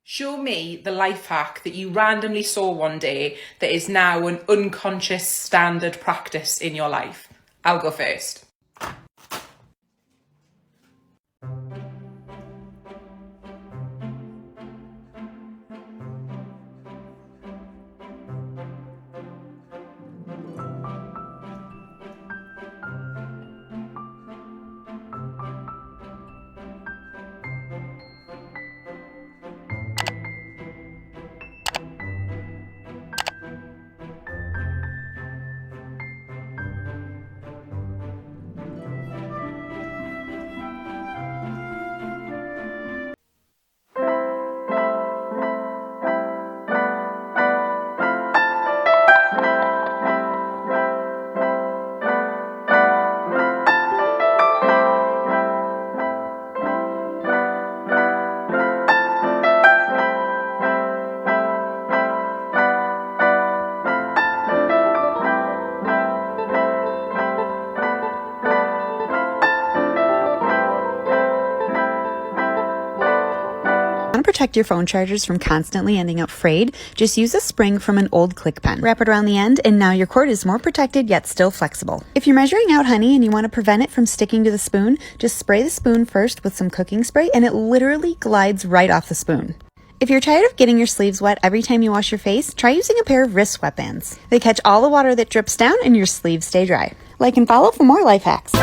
Show me the life hack that you randomly saw one day that is now an unconscious standard practice in your life. I'll go first. Want to protect your phone chargers from constantly ending up frayed? Just use a spring from an old click pen. Wrap it around the end and now your cord is more protected yet still flexible. If you're measuring out honey and you want to prevent it from sticking to the spoon, just spray the spoon first with some cooking spray and it literally glides right off the spoon. If you're tired of getting your sleeves wet every time you wash your face, try using a pair of wrist sweatbands. They catch all the water that drips down and your sleeves stay dry. Like and follow for more life hacks.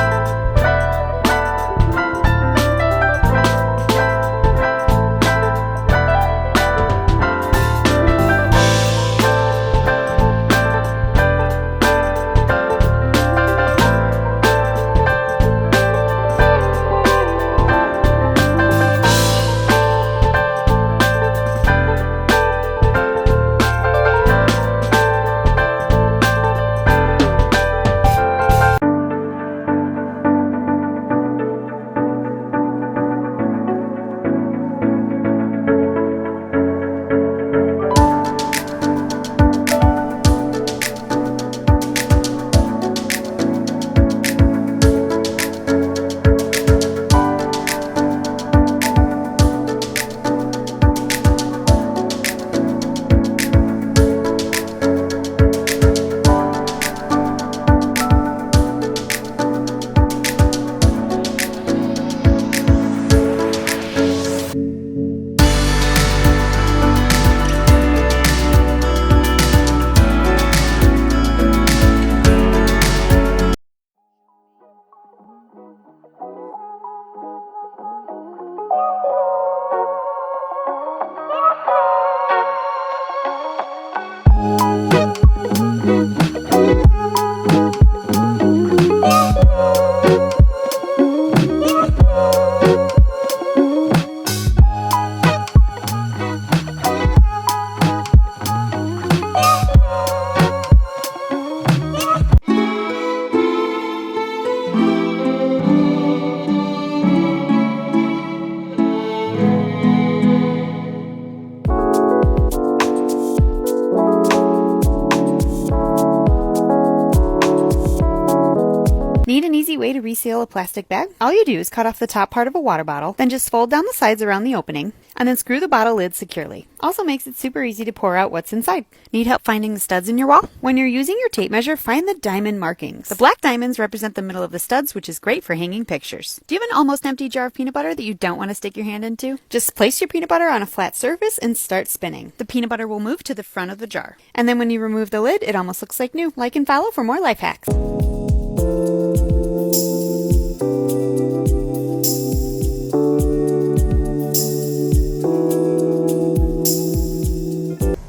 Need an easy way to reseal a plastic bag? All you do is cut off the top part of a water bottle, then just fold down the sides around the opening, and then screw the bottle lid securely. Also makes it super easy to pour out what's inside. Need help finding the studs in your wall? When you're using your tape measure, find the diamond markings. The black diamonds represent the middle of the studs, which is great for hanging pictures. Do you have an almost empty jar of peanut butter that you don't want to stick your hand into? Just place your peanut butter on a flat surface and start spinning. The peanut butter will move to the front of the jar. And then when you remove the lid, it almost looks like new. Like and follow for more life hacks.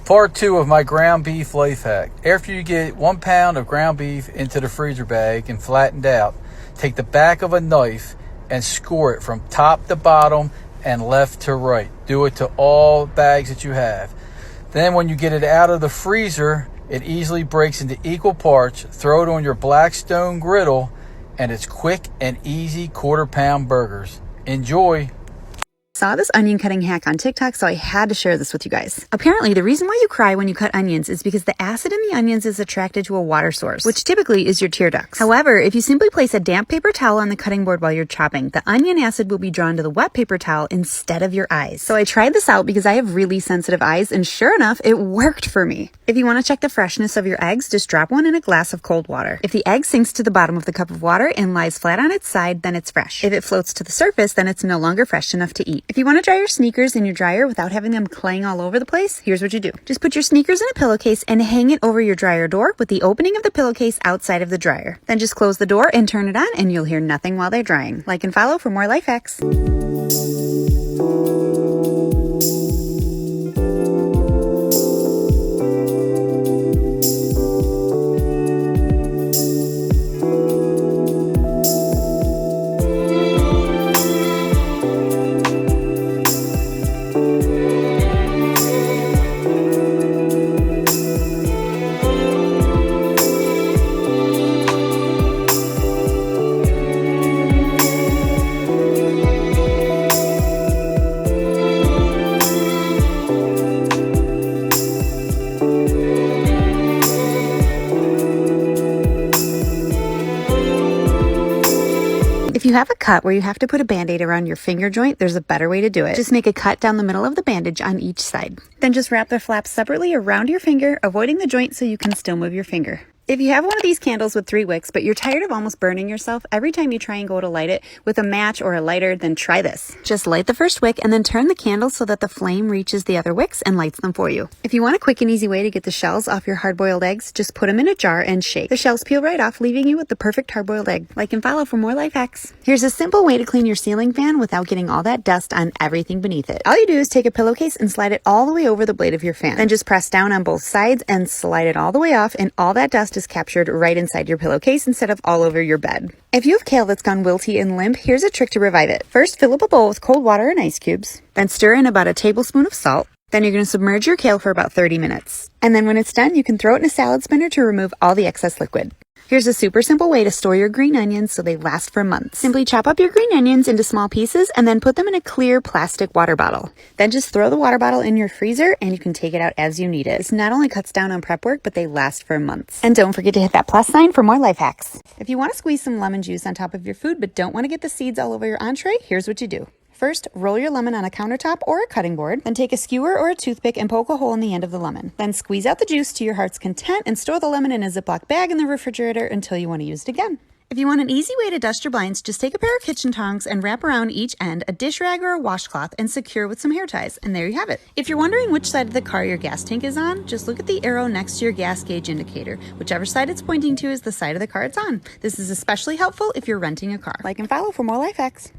Part 2 of my ground beef life hack. After you get 1 pound of ground beef into the freezer bag and flattened out, take the back of a knife and score it from top to bottom and left to right. Do it to all bags that you have. Then when you get it out of the freezer, it easily breaks into equal parts. Throw it on your Blackstone griddle and it's quick and easy 1/4 pound burgers. Enjoy. saw this onion cutting hack on TikTok, so I had to share this with you guys. Apparently, the reason why you cry when you cut onions is because the acid in the onions is attracted to a water source, which typically is your tear ducts. However, if you simply place a damp paper towel on the cutting board while you're chopping, the onion acid will be drawn to the wet paper towel instead of your eyes. So I tried this out because I have really sensitive eyes, and sure enough, it worked for me. If you want to check the freshness of your eggs, just drop one in a glass of cold water. If the egg sinks to the bottom of the cup of water and lies flat on its side, then it's fresh. If it floats to the surface, then it's no longer fresh enough to eat. If you want to dry your sneakers in your dryer without having them clang all over the place, here's what you do. Just put your sneakers in a pillowcase and hang it over your dryer door with the opening of the pillowcase outside of the dryer. Then just close the door and turn it on, and you'll hear nothing while they're drying. Like and follow for more life hacks. If you have a cut where you have to put a band-aid around your finger joint, there's a better way to do it. Just make a cut down the middle of the bandage on each side. Then just wrap the flaps separately around your finger, avoiding the joint so you can still move your finger. If you have one of these candles with 3 wicks, but you're tired of almost burning yourself every time you try and go to light it with a match or a lighter, then try this. Just light the first wick and then turn the candle so that the flame reaches the other wicks and lights them for you. If you want a quick and easy way to get the shells off your hard-boiled eggs, just put them in a jar and shake. The shells peel right off, leaving you with the perfect hard-boiled egg. Like and follow for more life hacks. Here's a simple way to clean your ceiling fan without getting all that dust on everything beneath it. All you do is take a pillowcase and slide it all the way over the blade of your fan. Then just press down on both sides and slide it all the way off, and all that dust is captured right inside your pillowcase instead of all over your bed. If you have kale that's gone wilty and limp, here's a trick to revive it. First, fill up a bowl with cold water and ice cubes. Then stir in about a tablespoon of salt. Then you're going to submerge your kale for about 30 minutes. And then when it's done, you can throw it in a salad spinner to remove all the excess liquid. Here's a super simple way to store your green onions so they last for months. Simply chop up your green onions into small pieces and then put them in a clear plastic water bottle. Then just throw the water bottle in your freezer and you can take it out as you need it. This not only cuts down on prep work, but they last for months. And don't forget to hit that plus sign for more life hacks. If you want to squeeze some lemon juice on top of your food but don't want to get the seeds all over your entree, here's what you do. First, roll your lemon on a countertop or a cutting board. Then take a skewer or a toothpick and poke a hole in the end of the lemon. Then squeeze out the juice to your heart's content and store the lemon in a Ziploc bag in the refrigerator until you want to use it again. If you want an easy way to dust your blinds, just take a pair of kitchen tongs and wrap around each end a dish rag or a washcloth and secure with some hair ties. And there you have it. If you're wondering which side of the car your gas tank is on, just look at the arrow next to your gas gauge indicator. Whichever side it's pointing to is the side of the car it's on. This is especially helpful if you're renting a car. Like and follow for more life hacks.